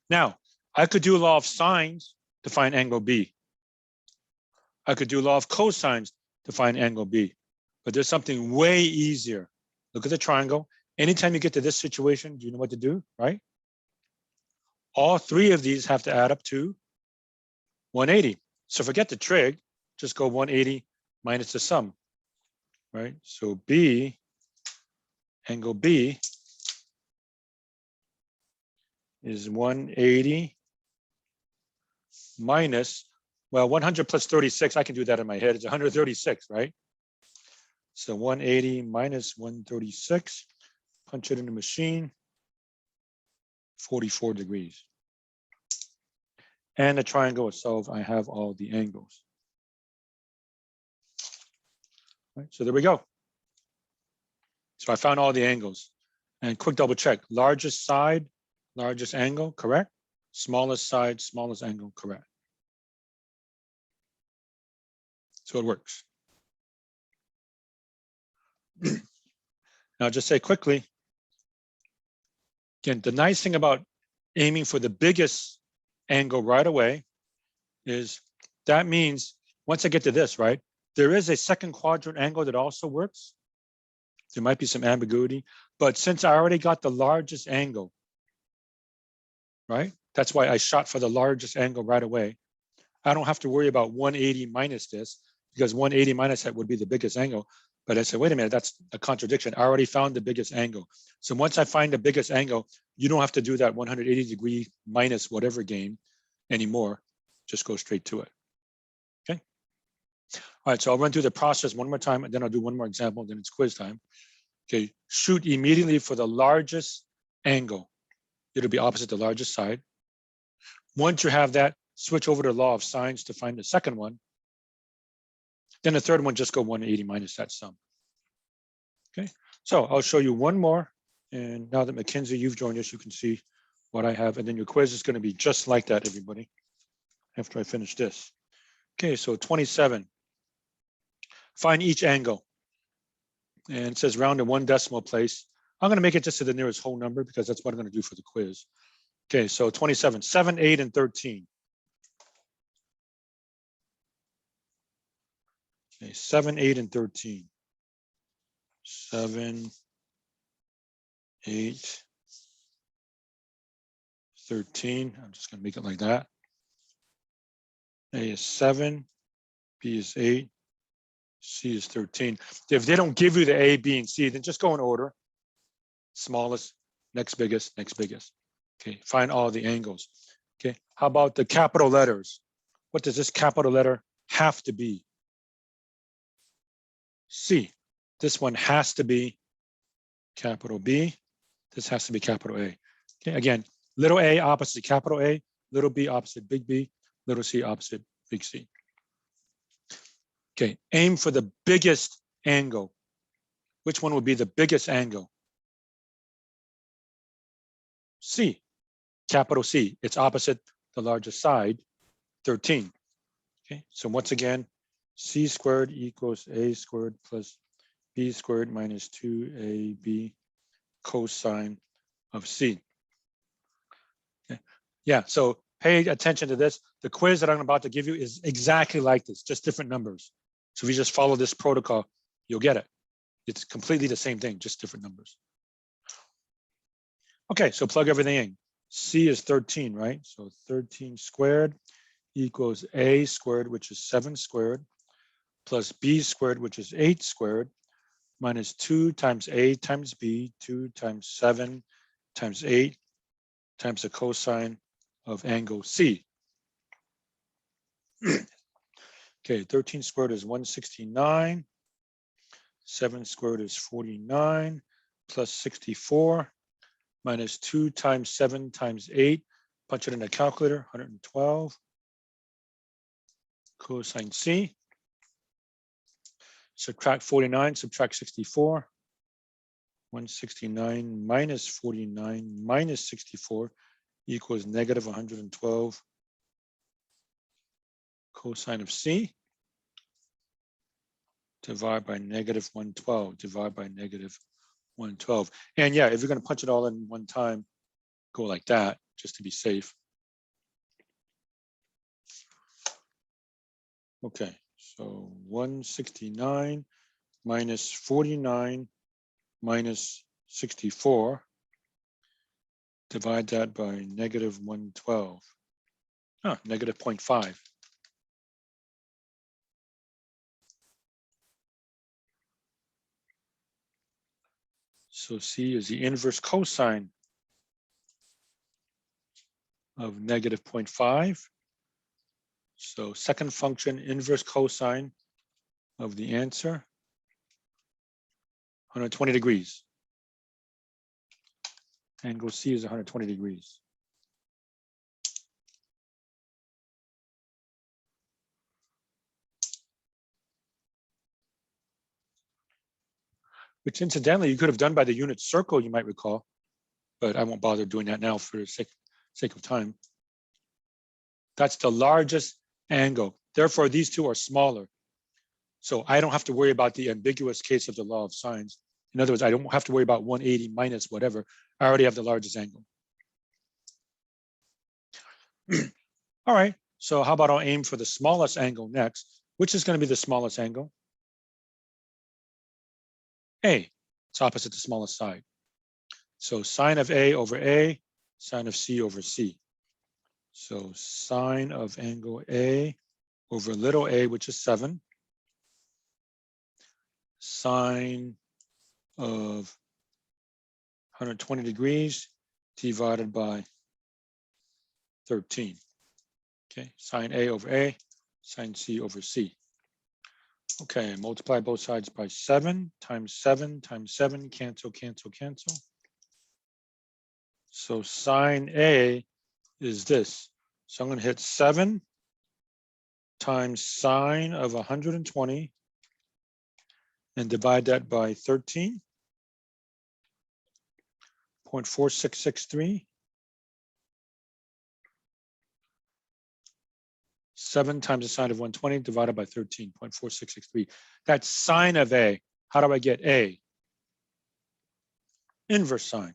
Now, I could do law of sines to find angle B. I could do law of cosines to find angle B, but there's something way easier. Look at the triangle. Anytime you get to this situation, do you know what to do, right? All 3 of these have to add up to 180. So forget the trig, just go 180 minus the sum, right? So B, angle B is 180 minus, well, 100 plus 36, I can do that in my head. It's 136, right? So 180 minus 136, punch it in the machine, 44 degrees. And the triangle itself, I have all the angles. Right, so there we go. So I found all the angles. And quick double check, largest side, largest angle, correct? Smallest side, smallest angle, correct. So it works. Now just say quickly, again, the nice thing about aiming for the biggest angle right away is that means once I get to this, right, there is a second quadrant angle that also works. There might be some ambiguity, but since I already got the largest angle, right, that's why I shot for the largest angle right away. I don't have to worry about 180 minus this because 180 minus that would be the biggest angle. But I said, wait a minute, that's a contradiction. I already found the biggest angle. So once I find the biggest angle, you don't have to do that 180 degree minus whatever game anymore. Just go straight to it. Okay. All right, so I'll run through the process one more time, and then I'll do one more example, then it's quiz time. Okay, shoot immediately for the largest angle. It'll be opposite the largest side. Once you have that, switch over to law of sines to find the second one. Then the third one, just go 180 minus that sum. Okay, so I'll show you one more. And now that Mackenzie, you've joined us, you can see what I have. And then your quiz is going to be just like that, everybody, after I finish this. Okay, so 27. Find each angle. And it says round to one decimal place. I'm going to make it just to the nearest whole number because that's what I'm going to do for the quiz. Okay, so 27, 7, 8, and 13. Okay, 7, 8, and 13. 7, 8, 13. I'm just going to make it like that. A is 7, B is 8, C is 13. If they don't give you the A, B, and C, then just go in order. Smallest, next biggest, next biggest. Okay, find all the angles. Okay, how about the capital letters? What does this capital letter have to be? C. This one has to be capital B. This has to be capital A. Okay, again, little a opposite capital A, little b opposite big B, little c opposite big C. Okay, aim for the biggest angle. Which one would be the biggest angle? C, capital C. It's opposite the largest side, 13. Okay, so once again, C squared equals A squared plus B squared minus 2AB cosine of C. Okay. Yeah, so pay attention to this. The quiz that I'm about to give you is exactly like this, just different numbers. So if you just follow this protocol, you'll get it. It's completely the same thing, just different numbers. Okay, so plug everything in. C is 13, right? So 13 squared equals A squared, which is 7 squared, plus B squared, which is 8 squared, minus 2 times A times B, 2 times 7 times 8 times the cosine of angle C. Okay, 13 squared is 169. 7 squared is 49 plus 64 minus 2 times 7 times 8. Punch it in a calculator, 112 cosine C. Subtract 49, subtract 64. 169 minus 49 minus 64 equals negative 112 cosine of C. Divide by negative 112, divide by negative 112. And yeah, if you're going to punch it all in one time, go like that, just to be safe. Okay, so 169 minus 49 minus 64. Divide that by negative 112. Negative 0.5. So C is the inverse cosine of negative 0.5. So second function, inverse cosine of the answer, 120 degrees. Angle C is 120 degrees. Which incidentally, you could have done by the unit circle, you might recall, but I won't bother doing that now for the sake of time. That's the largest angle. Therefore, these two are smaller. So I don't have to worry about the ambiguous case of the law of sines. In other words, I don't have to worry about 180 minus whatever. I already have the largest angle. All right, so how about I'll aim for the smallest angle next? Which is going to be the smallest angle? A. It's opposite the smallest side. So sine of A over A, sine of C over C. So sine of angle A over little a, which is 7, sine of 120 degrees divided by 13. Okay, sine A over A, sine C over C. Okay, multiply both sides by 7 times 7 times 7, cancel, cancel, cancel. So sine A is this. So I'm going to hit 7 times sine of 120 and divide that by 13.4663. 7 times the sine of 120 divided by 13.4663. That's sine of A. How do I get A? Inverse sine.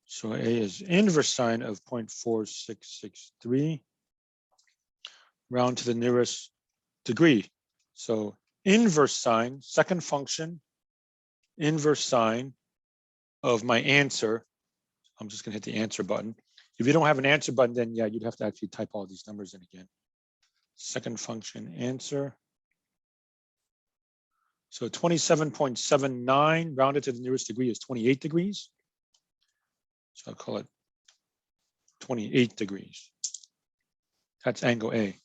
So A is inverse sine of 0.4663. Round to the nearest degree. So inverse sine, second function, inverse sine of my answer. I'm just going to hit the answer button. If you don't have an answer button, then yeah, you'd have to actually type all these numbers in again. Second function answer. So 27.79 rounded to the nearest degree is 28 degrees. So I'll call it 28 degrees. That's angle A.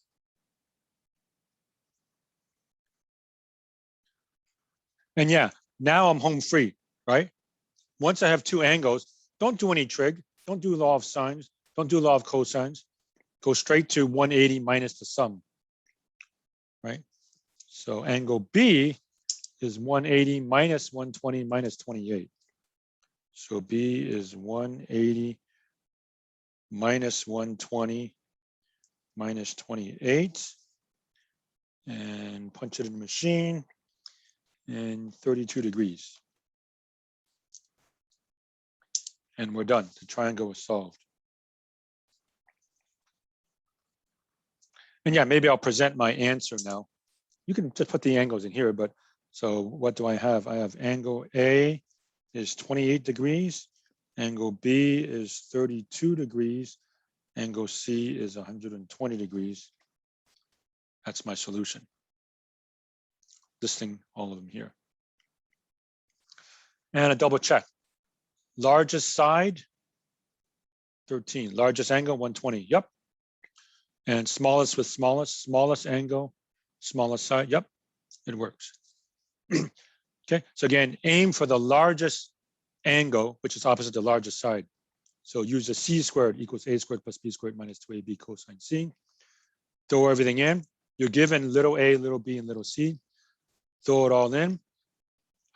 And yeah, now I'm home free, right? Once I have two angles, don't do any trig, don't do law of sines, don't do law of cosines. Go straight to 180 minus the sum, right? So angle B is 180 minus 120 minus 28. So B is 180 minus 120 minus 28. And punch it in the machine. And 32 degrees. And we're done. The triangle is solved. And yeah, maybe I'll present my answer now. You can just put the angles in here, but so what do I have? I have angle A is 28 degrees. Angle B is 32 degrees. Angle C is 120 degrees. That's my solution. Listing all of them here. And a double check. Largest side, 13. Largest angle, 120. Yep. And smallest with smallest angle, smallest side. Yep, it works. Okay, so again, aim for the largest angle, which is opposite the largest side. So use the c squared equals a squared plus b squared minus 2ab cosine c. Throw everything in. You're given little a, little b, and little c. Throw it all in.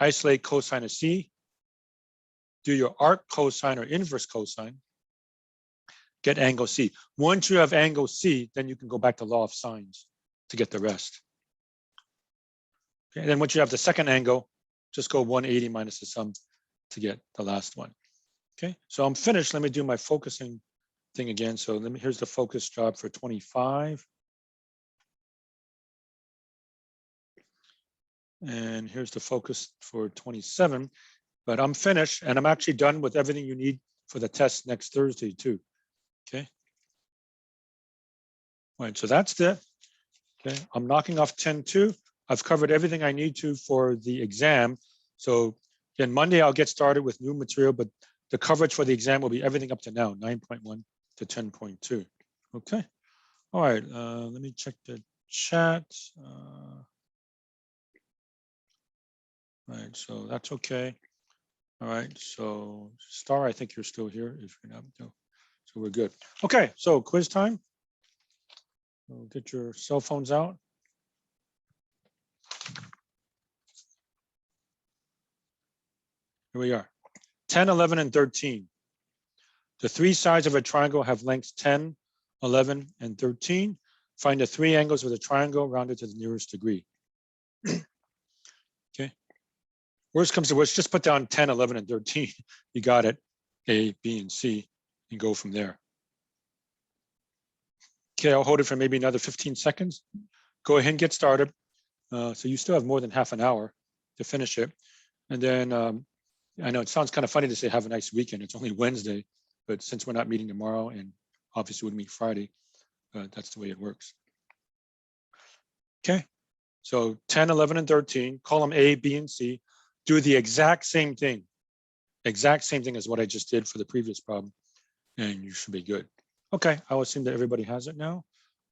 Isolate cosine of c. Do your arc cosine or inverse cosine. Get angle C. Once you have angle C, then you can go back to law of sines to get the rest. Okay, and then once you have the second angle, just go 180 minus the sum to get the last one. Okay, so I'm finished. Let me do my focusing thing again. So here's the focus job for 25. And here's the focus for 27. But I'm finished, and I'm actually done with everything you need for the test next Thursday too. Okay. All right, so that's it. Okay, I'm knocking off 10-2. I've covered everything I need to for the exam. So again, Monday I'll get started with new material, but the coverage for the exam will be everything up to now, 9.1 to 10.2. Okay. All right, let me check the chat. All right, so that's okay. All right, so Star, I think you're still here. If you're not, no. So we're good. Okay, so quiz time. So get your cell phones out. Here we are. 10, 11, and 13. The three sides of a triangle have lengths 10, 11, and 13. Find the three angles of the triangle rounded to the nearest degree. Okay. Worst comes to worst, just put down 10, 11, and 13. You got it. A, B, and C, and go from there. Okay, I'll hold it for maybe another 15 seconds. Go ahead and get started. So you still have more than half an hour to finish it. And then I know it sounds kind of funny to say have a nice weekend. It's only Wednesday, but since we're not meeting tomorrow and obviously we'll meet Friday, that's the way it works. Okay, So 10, 11, and 13, column A, B, and C, do the exact same thing as what I just did for the previous problem, and you should be good. Okay, I will assume that everybody has it now.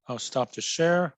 I'll stop the share.